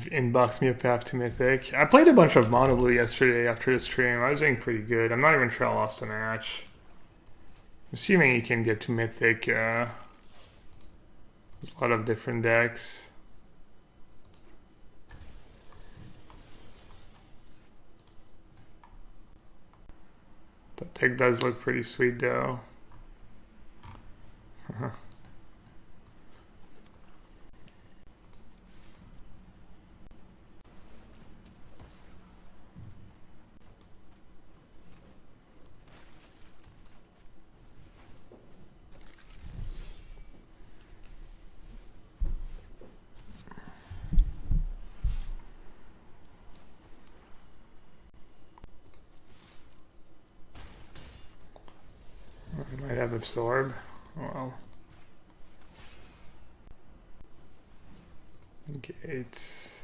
inbox me a path to Mythic. I played a bunch of Mono Blue yesterday after the stream. I was doing pretty good. I'm not even sure I lost a match. Assuming you can get to Mythic, there's a lot of different decks. That deck does look pretty sweet though. I might have Absorb. Well. Gates.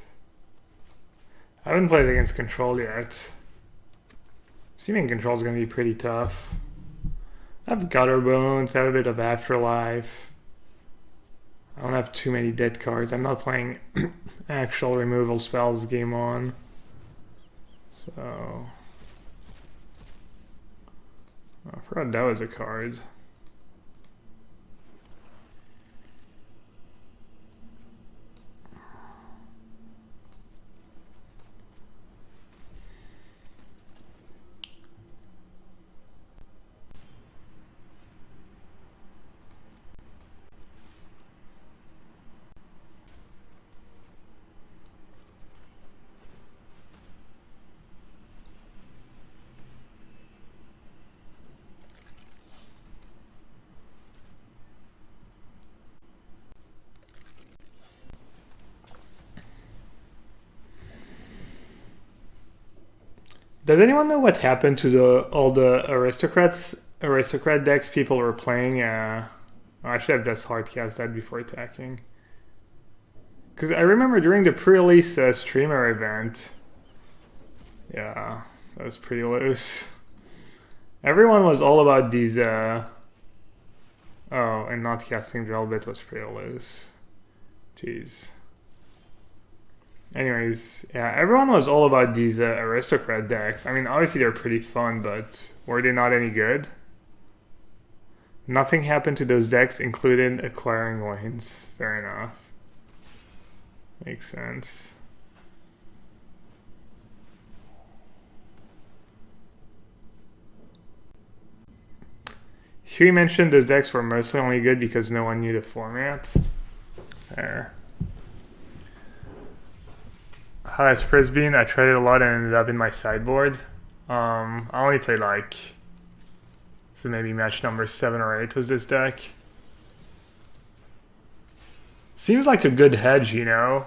I haven't played against Control yet. Assuming Control is going to be pretty tough. I have Gutterbones, I have a bit of Afterlife. I don't have too many dead cards. I'm not playing actual removal spells game on. So... I forgot that was a card. Does anyone know what happened to all the aristocrat decks people were playing? I should have just hardcast that before attacking. Because I remember during the pre-release streamer event, yeah, that was pretty loose. Everyone was all about these, oh, and not casting Velvet was pretty loose. Jeez. Anyways, yeah, everyone was all about these aristocrat decks. I mean, obviously they're pretty fun, but were they not any good? Nothing happened to those decks, including acquiring lanes. Fair enough. Makes sense. Huey mentioned those decks were mostly only good because no one knew the format. There. How has Frizz been? I tried it a lot and ended up in my sideboard. I only played like, so maybe match number 7 or 8 was this deck. Seems like a good hedge, you know?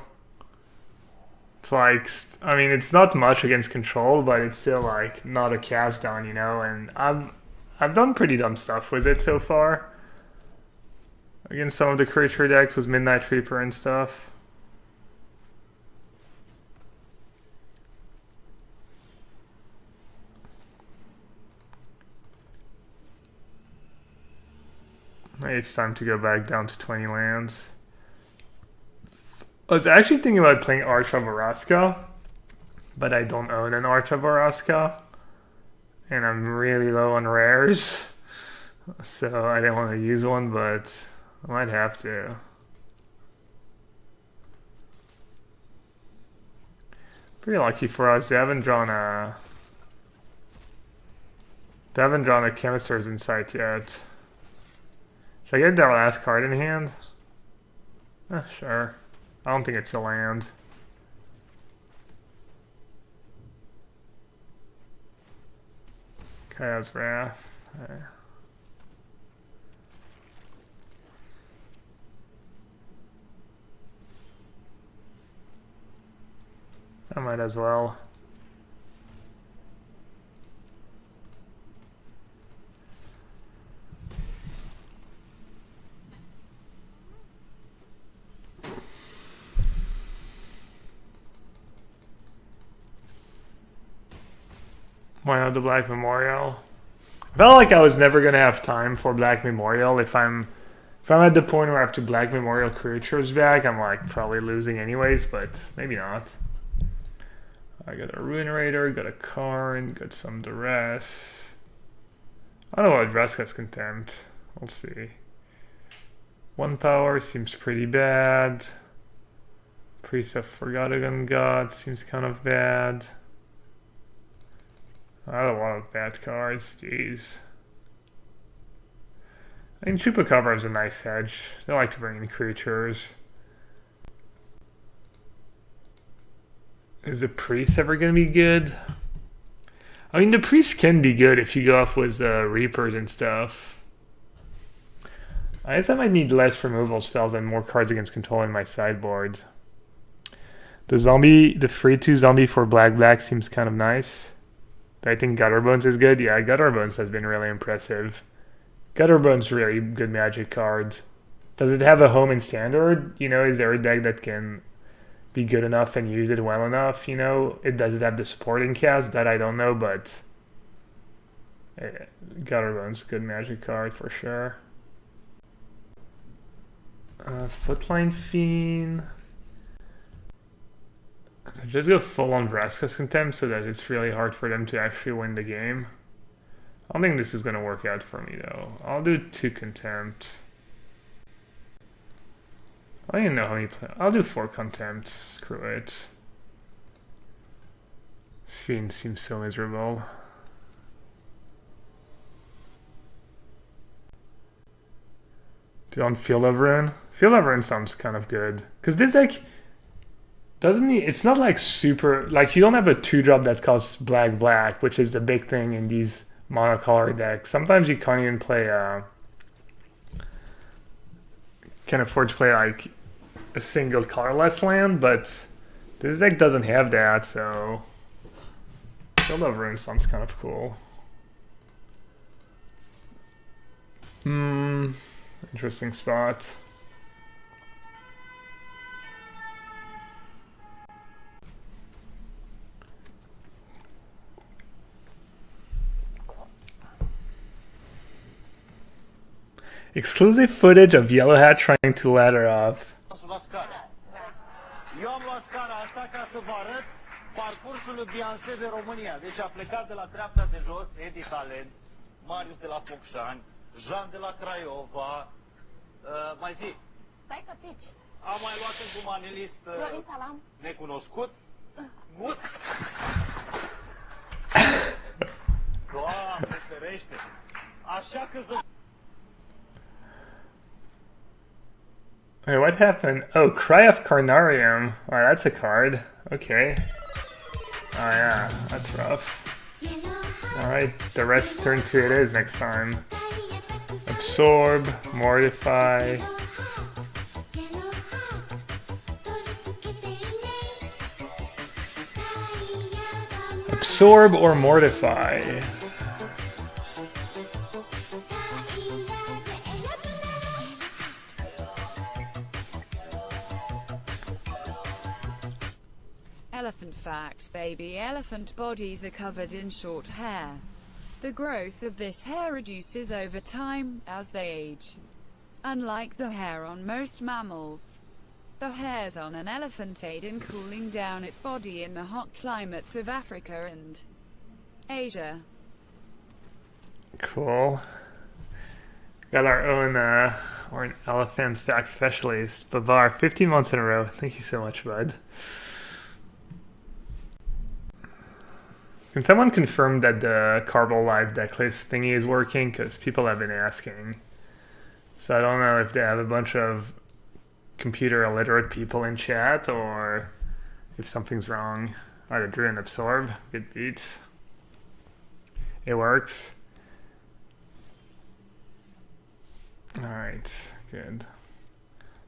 It's like, I mean, it's not much against Control, but it's still like not a cast down, you know? And I've done pretty dumb stuff with it so far. Against some of the creature decks with Midnight Reaper and stuff. Maybe it's time to go back down to 20 lands. I was actually thinking about playing Arch of Araska, but I don't own an Arch of Araska, and I'm really low on rares, so I didn't want to use one, but I might have to. Pretty lucky for us, they haven't drawn a Chemister's Insight yet. Should I get their last card in hand? Sure. I don't think it's a land. Chaos Wrath. There. I might as well. Why not the Black Memorial? I felt like I was never gonna have time for Black Memorial if I'm If I'm at the point where I have to black memorial creatures back, I'm like probably losing anyways, but maybe not. I got a Ruin Raider, got a Karn, got some duress. I don't know what Vraska's Contempt. We'll see. 1 power seems pretty bad. Priest of Forgotten God seems kind of bad. I have a lot of bad cards, jeez. I mean, Chupacabra is a nice hedge. They like to bring in creatures. Is the Priest ever going to be good? I mean, the Priest can be good if you go off with Reapers and stuff. I guess I might need less removal spells and more cards against control in my sideboard. The zombie, the free 2 zombie for black seems kind of nice. I think Gutterbones is good. Yeah, Gutterbones has been really impressive. Gutterbones really good magic card. Does it have a home in standard? You know, is there a deck that can be good enough and use it well enough? You know, does it have the support in cast? That I don't know, but Gutterbones, good magic card for sure. Footline Fiend. Just go full on Vraska's Contempt so that it's really hard for them to actually win the game. I don't think this is going to work out for me though. I'll do 2 Contempt. I don't even know how many I'll do 4 Contempt. Screw it. Fiend seems so miserable. Do you want Field of Ruin? Field of Ruin sounds kind of good. Because this deck doesn't need, it's not like super, like you don't have a 2-drop that costs black, which is the big thing in these monocolor decks. Sometimes you can't even play, can afford to play like a single colorless land, but this deck doesn't have that, so Field of Ruin sounds kind of cool. Interesting spot. Exclusive footage of Yellowhat trying to ladder off. Eu am luat scara asta ca să vă arăt parcursul lui Beyoncé de România. Deci a plecat de la dreapta de jos, Edi Talent, Marius de la Focșani, Jean de la Craiova, mai zi. Stai că pici. Am mai luat un manelist necunoscut. Gut. Doamne ferește. Așa că Wait, what happened? Oh, Cry of Carnarium. Oh, that's a card. Okay. Oh yeah, that's rough. Alright, the rest turn 2 it is next time. Absorb, Mortify. Absorb or Mortify. Elephant fact, baby elephant bodies are covered in short hair. The growth of this hair reduces over time, as they age. Unlike the hair on most mammals, the hairs on an elephant aid in cooling down its body in the hot climates of Africa and Asia. Cool. Got our own elephant fact specialist, Bavar, 15 months in a row. Thank you so much, bud. Can someone confirm that the Carvel Live decklist thingy is working? Because people have been asking. So I don't know if they have a bunch of computer illiterate people in chat or if something's wrong. Alright, drew and absorb. Good beats. It works. Alright, good.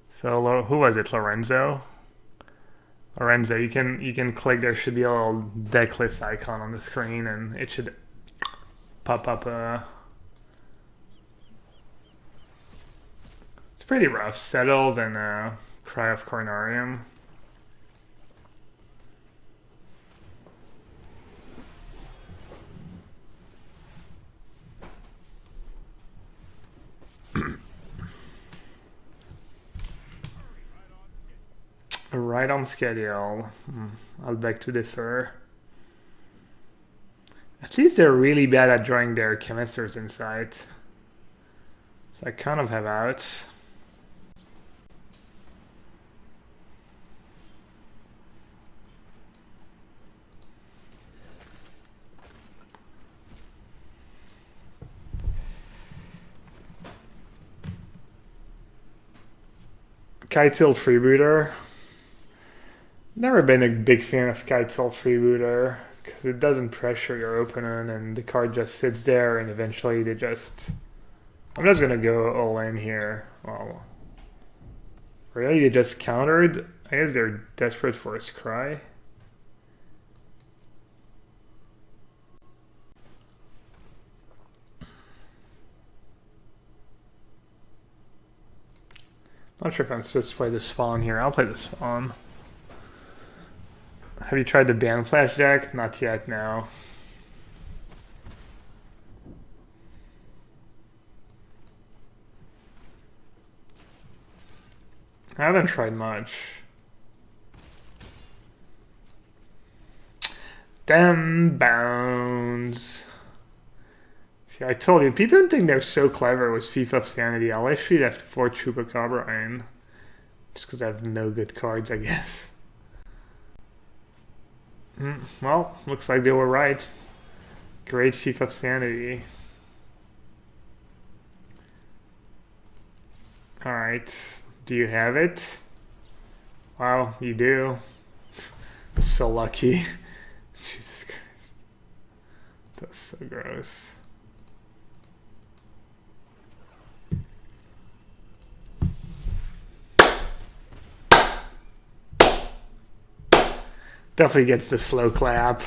So who was it? Lorenzo? Lorenzo, you can click, there should be a little deck list icon on the screen and it should pop up it's pretty rough. Settles and Cry of Carnarium. right on schedule. I'll beg to differ. At least they're really bad at drawing their chemisters inside. So I kind of have out. Kitesail Freebooter. Never been a big fan of Kitesail Freebooter because it doesn't pressure your opponent and the card just sits there and eventually they just... I'm just gonna go all in here. Well, really? They just countered? I guess they're desperate for a scry. Not sure if I'm supposed to play the Spawn here. I'll play the Spawn. Have you tried the Ban Flash deck? Not yet, no. I haven't tried much. Damn bounds. See, I told you, people think they're so clever with Thief of Sanity. I'll actually have 4 Chupacabra in. Just because I have no good cards, I guess. Well, looks like they were right. Great Thief of Sanity. Alright. Do you have it? Wow, you do. So lucky. Jesus Christ. That's so gross. Definitely gets the slow clap.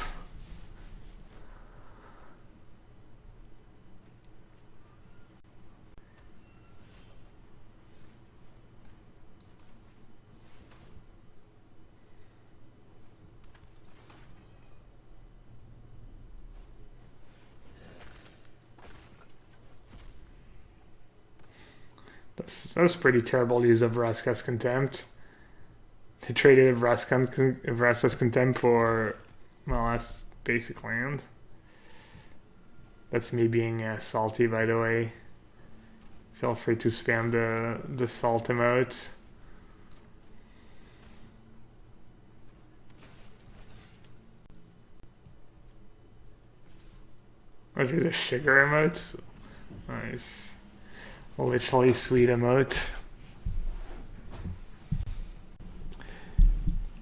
That's pretty terrible use of Vraska's Contempt. They traded Vraska's Contempt for, well, that's basic land. That's me being salty, by the way. Feel free to spam the salt emote. Oh, there's a sugar emote. Nice. Literally sweet emote.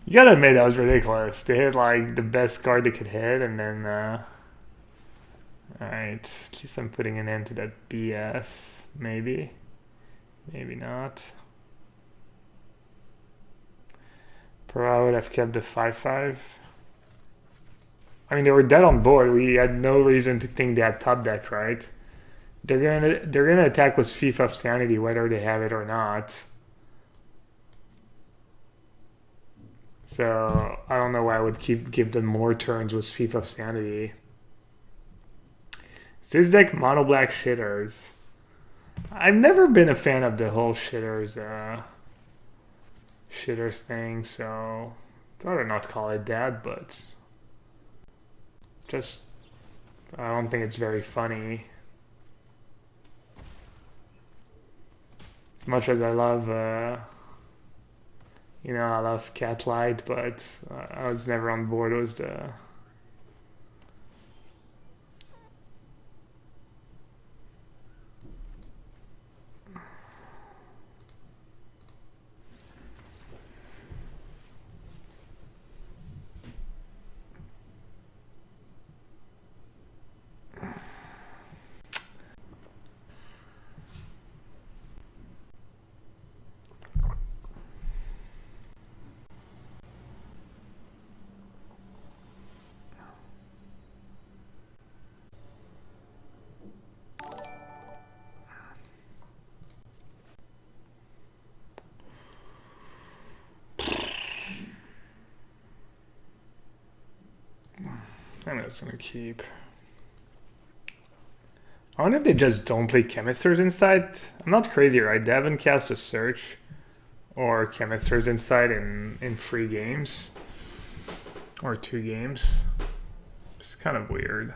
You gotta admit that was ridiculous. They hit like the best card they could hit and then alright, at least I'm putting an end to that BS. Maybe. Maybe not. Pro I would have kept the 5/5. I mean, they were dead on board. We had no reason to think they had top deck, right? They're gonna attack with Thief of Sanity whether they have it or not. So I don't know why I would give them more turns with Thief of Sanity. Is this deck mono black shitters? I've never been a fan of the whole shitters thing, so I'd rather not call it that, but just I don't think it's very funny. As much as I love, you know, I love Catlight, but I was never on board with the... I'm just gonna keep. I wonder if they just don't play chemisters inside. I'm not crazy, right? They haven't cast a search. or Chemisters Insight in 3 games. Or 2 games. It's kind of weird.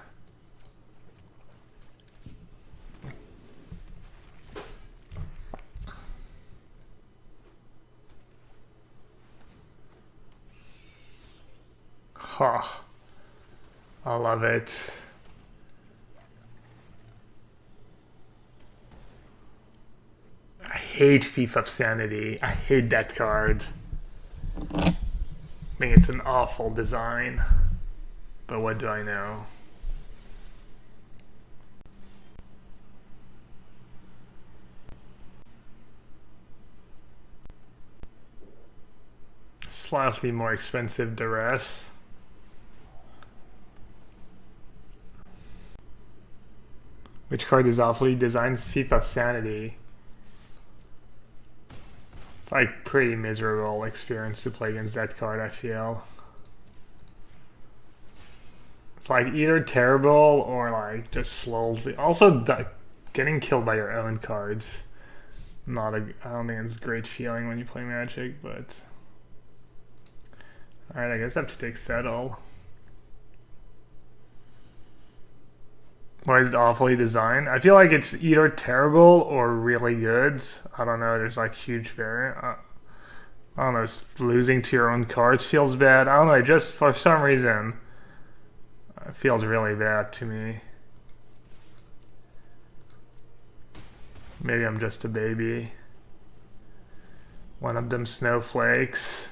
Huh. I love it. I hate Thief of Sanity. I hate that card. I think it's an awful design. But what do I know? Slightly more expensive duress. Which card is awfully designed? Thief of Sanity. It's like pretty miserable experience to play against that card, I feel. It's like either terrible or like just slowly. Also, getting killed by your own cards. I don't think it's a great feeling when you play Magic, but. Alright, I guess I have to take Settle. Why is it awfully designed? I feel like it's either terrible or really good. I don't know, there's like huge variance. I don't know, losing to your own cards feels bad. I don't know, just for some reason, it feels really bad to me. Maybe I'm just a baby. One of them snowflakes.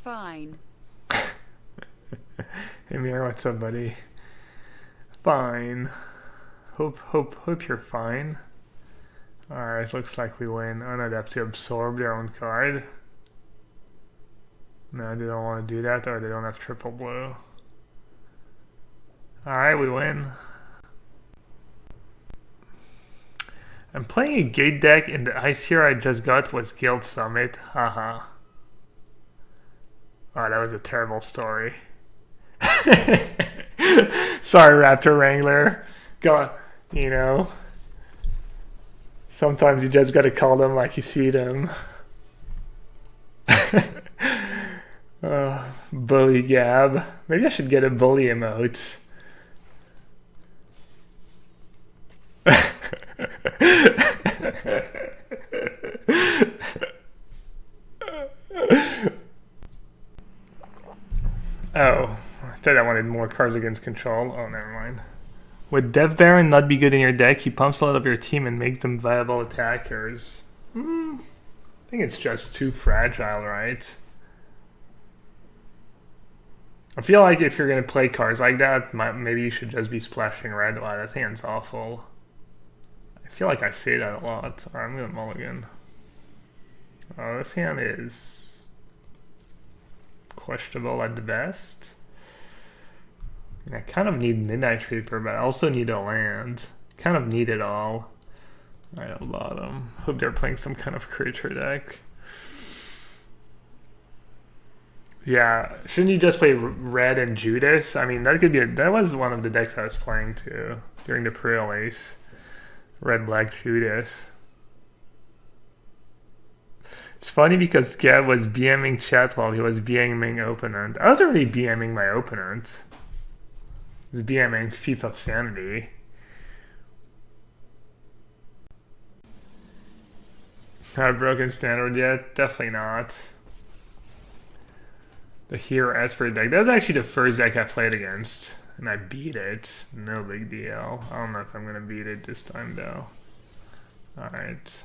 Fine. Hey Mir, what's up, buddy? Fine. Hope you're fine. Alright, looks like we win. Oh no, they have to absorb their own card. No, they don't want to do that, or they don't have triple blue. Alright, we win. I'm playing a gate deck, and the ice here I just got was Guild Summit. Haha. Oh, that was a terrible story. Sorry, Raptor Wrangler. God, you know. Sometimes you just gotta call them like you see them. Bully Gab. Maybe I should get a bully emote. Oh, I said I wanted more cards against control. Oh, never mind. Would Dev Baron not be good in your deck? He pumps a lot of your team and makes them viable attackers. I think it's just too fragile, right? I feel like if you're going to play cards like that, maybe you should just be splashing red. Wow, that hand's awful. I feel like I say that a lot. Alright, I'm going to mulligan. Oh, this hand is questionable at the best. I kind of need Midnight Reaper, but I also need a land. Kind of need it all. Alright, at the bottom. Hope they're playing some kind of creature deck. Yeah, shouldn't you just play Red and Judas? I mean, that could be that was one of the decks I was playing too during the pre-release. Red Black Judas. It's funny because Gab was BMing chat while he was BMing opponent. I was already BMing my opponent. I was BMing Thief of Sanity. Not broken standard yet? Definitely not. The Hero Esper deck. That was actually the first deck I played against. And I beat it. No big deal. I don't know if I'm going to beat it this time though. Alright.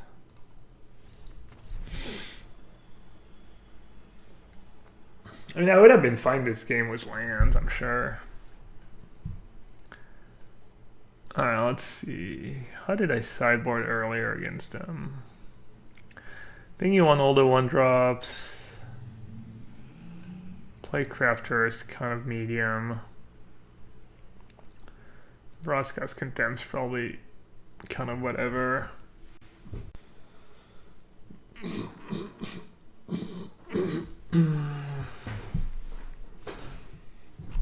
I mean, I would have been fine this game with lands, I'm sure. Alright, let's see. How did I sideboard earlier against them? think you want all the 1-drops. Playcrafter is kind of medium. Vraska's Contempt's probably kind of whatever.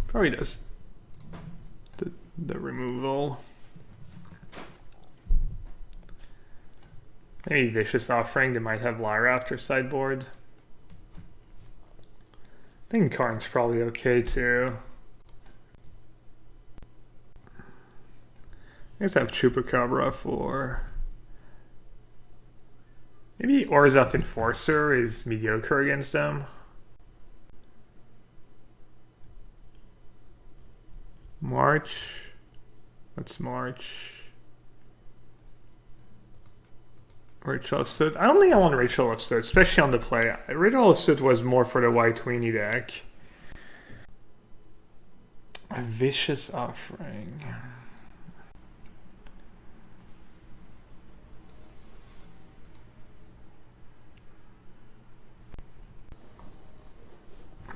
Probably does the removal. Maybe Vicious Offering, they might have Lyra after sideboard. I think Karn's probably okay too. I guess I have Chupacabra for... Maybe Orzhov Enforcer is mediocre against them. March. What's March? Rachel of Soot. I don't think I want Rachel of Soot, especially on the play. Rachel of Soot was more for the white weenie deck. A Vicious Offering.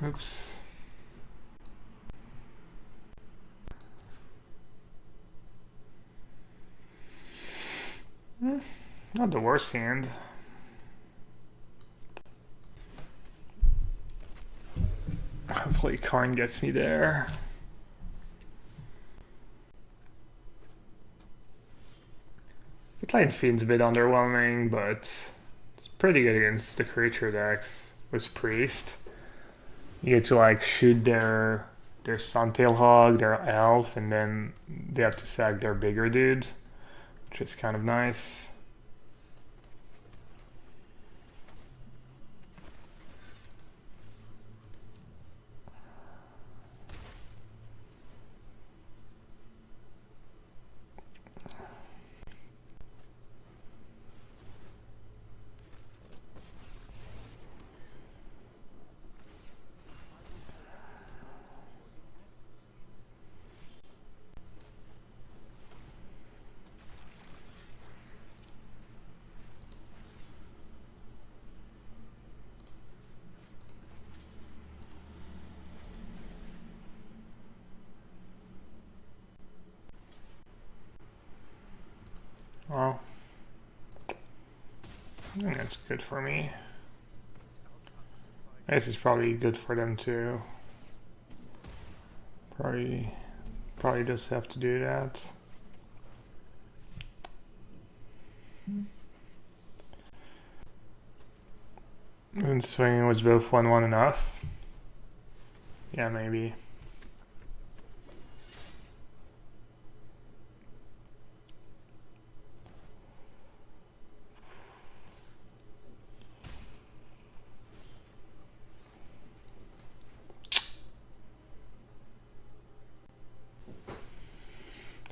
Oops. Not the worst hand. Hopefully Karn gets me there. Fitline Fiend's a bit underwhelming, but it's pretty good against the creature decks with Priest. You get to like shoot their Suntail Hog, their Elf, and then they have to sack their bigger dude, which is kind of nice. Well, I think that's good for me. I guess it's probably good for them too. Probably just have to do that. And swinging was both 1/1 enough? Yeah, maybe.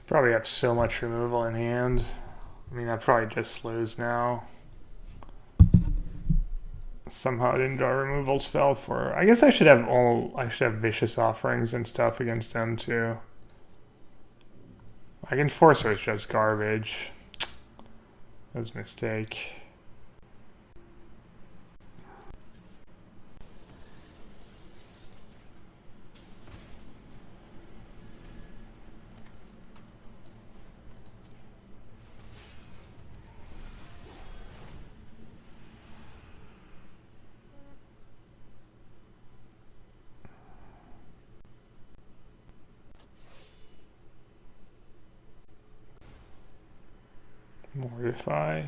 Probably have so much removal in hand. I mean, I probably just lose now. Somehow I didn't draw a removal spell for... I guess I should have Vicious Offerings and stuff against them too. Like Enforcer is just garbage. That was a mistake. Mortify.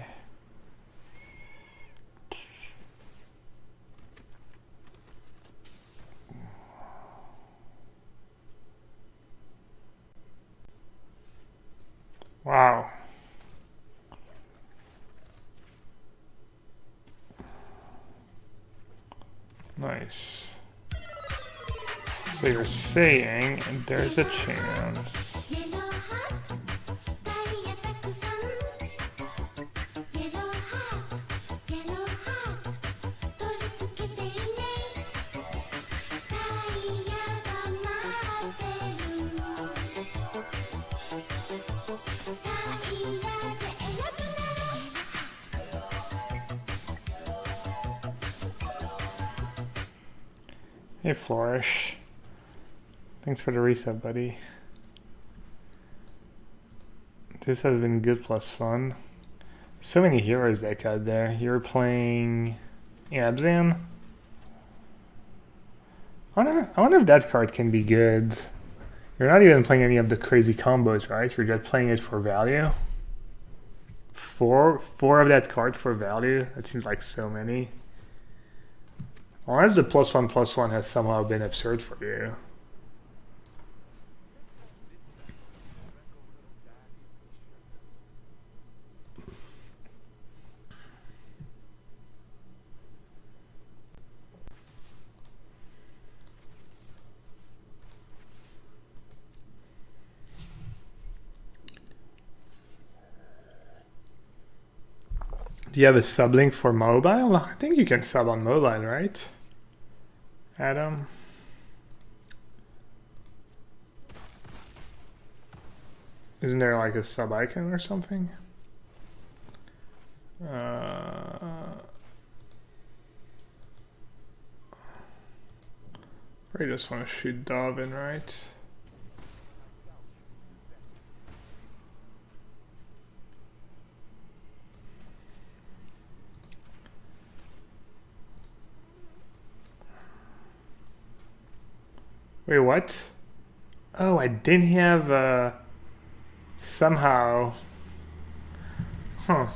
Wow. Nice. So you're saying there's a chance. Hey Flourish. Thanks for the reset, buddy. This has been good plus fun. So many heroes deck out there. You were playing Abzan? I wonder if that card can be good. You're not even playing any of the crazy combos, right? You're just playing it for value. Four of that card for value? That seems like so many. Unless the +1/+1 has somehow been absurd for you. Do you have a sub link for mobile? I think you can sub on mobile, right? Adam? Isn't there like a sub icon or something? I just want to shoot Darwin, right? Wait, what? Oh, I didn't have somehow. Huh.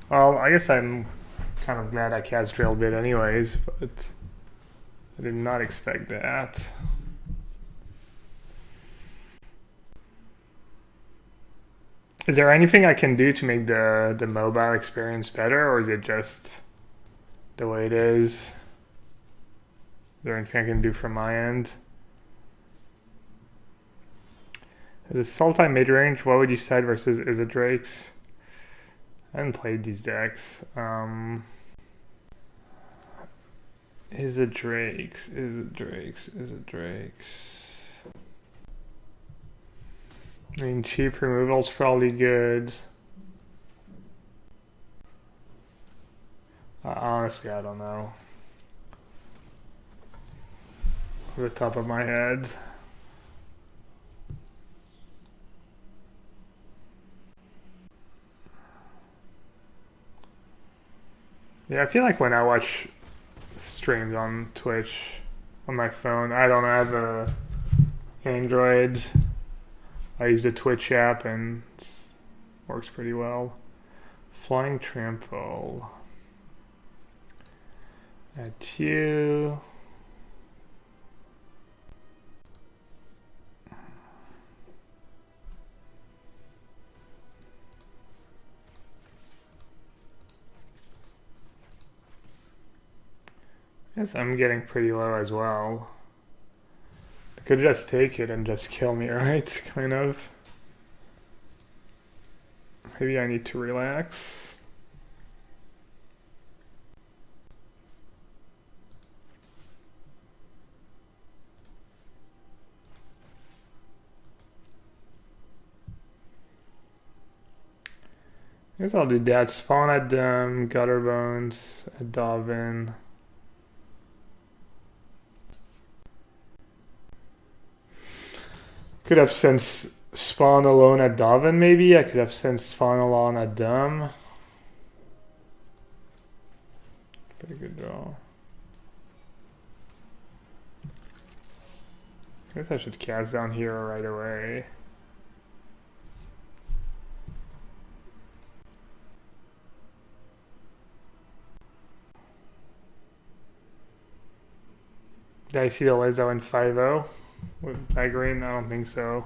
Well, I guess I'm kind of glad I cast Drill Bit anyways, but I did not expect that. Is there anything I can do to make the mobile experience better, or is it just the way it is? Is there anything I can do from my end? Is it Sultai mid-range? What would you side versus Is it Drakes? I haven't played these decks. Is it Drakes? Is it Drakes? Is it Drakes? I mean, cheap removal's probably good. Honestly, I don't know. Off the top of my head. Yeah, I feel like when I watch streams on Twitch on my phone, I don't have a Android. I use the Twitch app and it works pretty well. Flying Trample. At you. Yes, I'm getting pretty low as well. I could just take it and just kill me, right? Kind of. Maybe I need to relax. I guess I'll do that. Spawn at them, Gutterbones, at Darwin. Could have sent Spawn alone at Darwin, maybe. I could have sent Spawn alone at them. Pretty good draw. I guess I should cast down here right away. Did I see the list that went 5-0 with Green? I don't think so.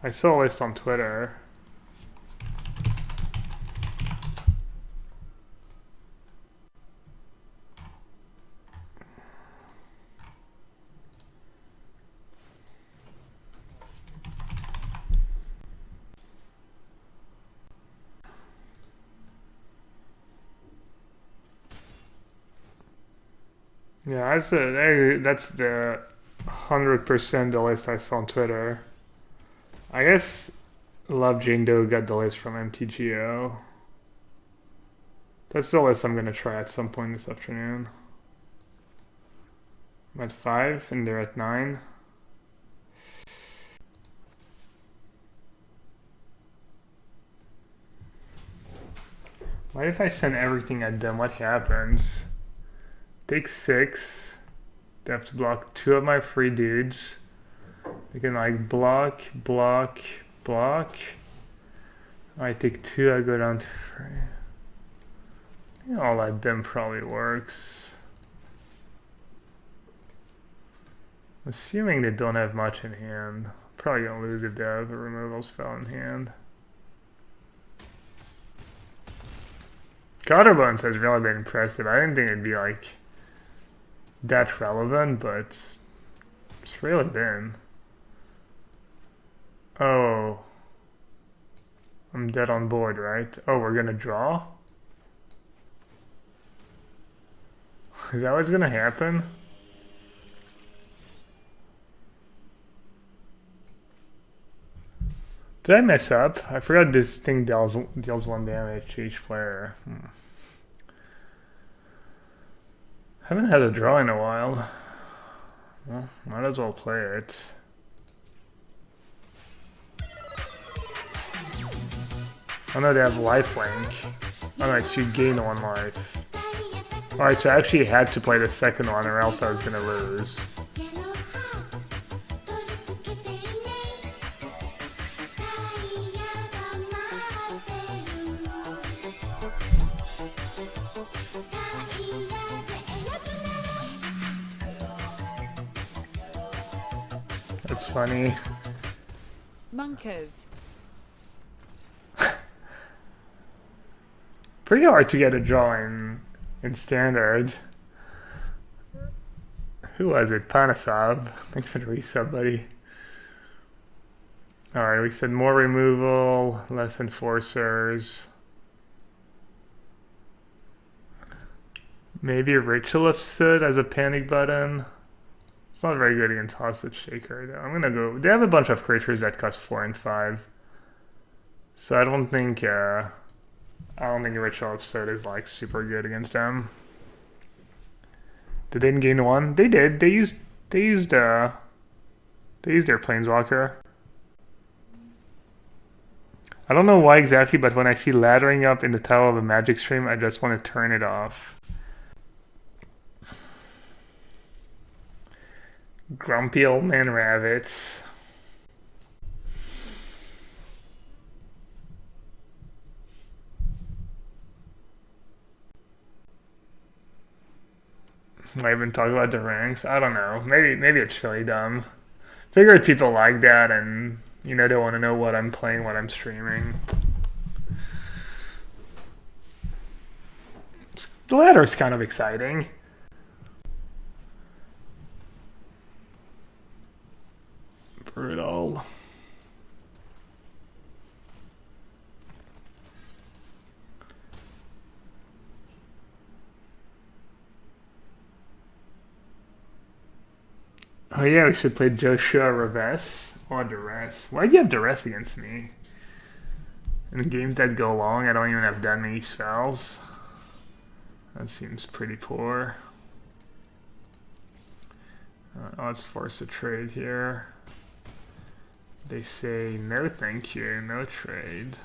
I saw a list on Twitter. Yeah, that's the 100% the list I saw on Twitter. I guess Love Jane Doe got the list from MTGO. That's the list I'm gonna try at some point this afternoon. I'm at 5 and they're at 9. What if I send everything at them? What happens? Take 6. They have to block 2 of my 3 dudes. They can like block, block, block. I take 2, I go down to 3. Yeah, all at them probably works. Assuming they don't have much in hand. Probably gonna lose if they have a removal spell in hand. Gutterbones has really been impressive. I didn't think it'd be like that relevant, but it's really been. Oh. I'm dead on board, right? Oh, we're gonna draw? Is that what's gonna happen? Did I mess up? I forgot this thing deals 1 damage to each player. Haven't had a draw in a while. Well, might as well play it. Oh no, they have lifelink. Oh no, you gain 1 life. Alright, so I actually had to play the second one or else I was gonna lose. That's funny. Monkers. Pretty hard to get a draw in standard. Who was it? Panasab. Thanks for the resub, buddy. Alright, we said more removal, less enforcers. Maybe a Ritual of Soot as a panic button. It's not very good against Hostage Shaker though. I'm gonna go. They have a bunch of creatures that cost 4 and 5. So I don't think Ritual of Soot is like super good against them. They didn't gain 1. They did. They used their Planeswalker. I don't know why exactly, but when I see laddering up in the title of a Magic stream, I just want to turn it off. Grumpy old man rabbits. I even talk about the ranks. I don't know. Maybe it's really dumb. Figured people like that, and you know they want to know what I'm playing, what I'm streaming. The ladder's kind of exciting. Brutal. Oh yeah, we should play Joshua Reves or Duress. Why do you have Duress against me? In the games that go long, I don't even have that many spells. That seems pretty poor. Let's force a trade here. They say no thank you, no trade.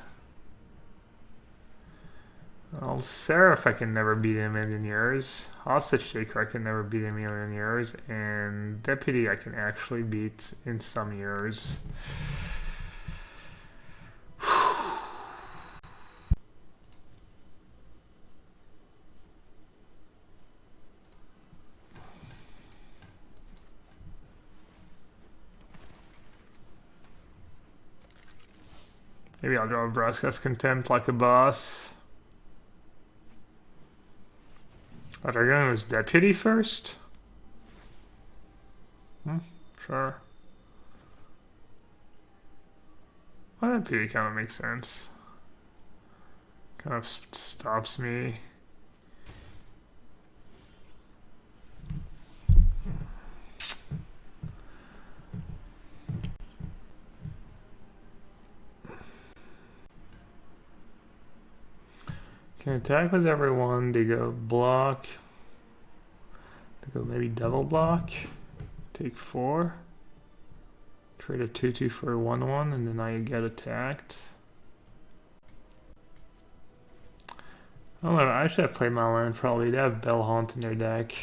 Well, Seraph I can never beat in a million years. Hostage Shaker I can never beat in a million years. And Deputy I can actually beat in some years. Maybe I'll draw Vraska's Contempt like a boss. Are they going to use Deputy first? Sure. Well, Deputy kind of makes sense. Kind of stops me. Can attack with everyone. They go block. Go maybe double block. Take 4. Trade a 2/2 for a 1/1, and then I get attacked. I don't know, I should have played my land probably. They have Bell Haunt in their deck.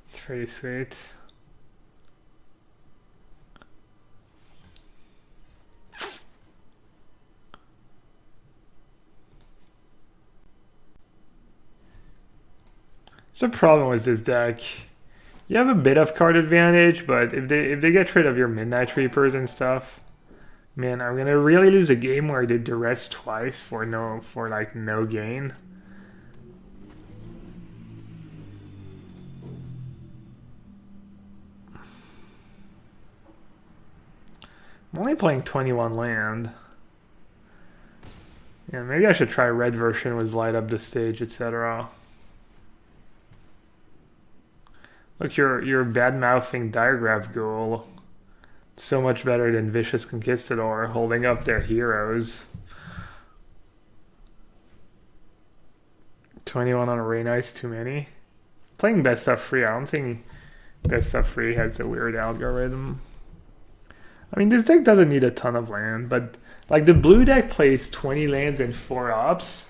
It's pretty sweet. So the problem with this deck, you have a bit of card advantage, but if they get rid of your Midnight Reapers and stuff, man, I'm gonna really lose a game where I did duress twice for no gain. I'm only playing 21 land. Yeah, maybe I should try a red version with light up the stage, etc. Look, you're bad-mouthing Diagraph Ghoul. So much better than Vicious Conquistador holding up their heroes. 21 on Arena is too many. Playing best of 3, I don't think best of 3 has a weird algorithm. I mean, this deck doesn't need a ton of land, but like the blue deck plays 20 lands and 4 ops.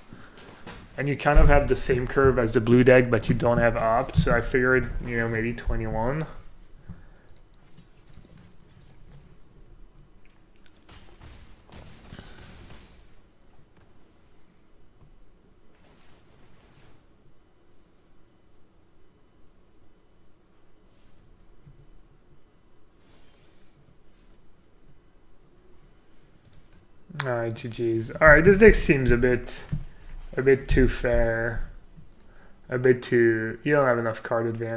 And you kind of have the same curve as the blue deck, but you don't have opt. So I figured, you know, maybe 21. Alright, GG's. Alright, this deck seems a bit too fair. A bit too... You don't have enough card advantage.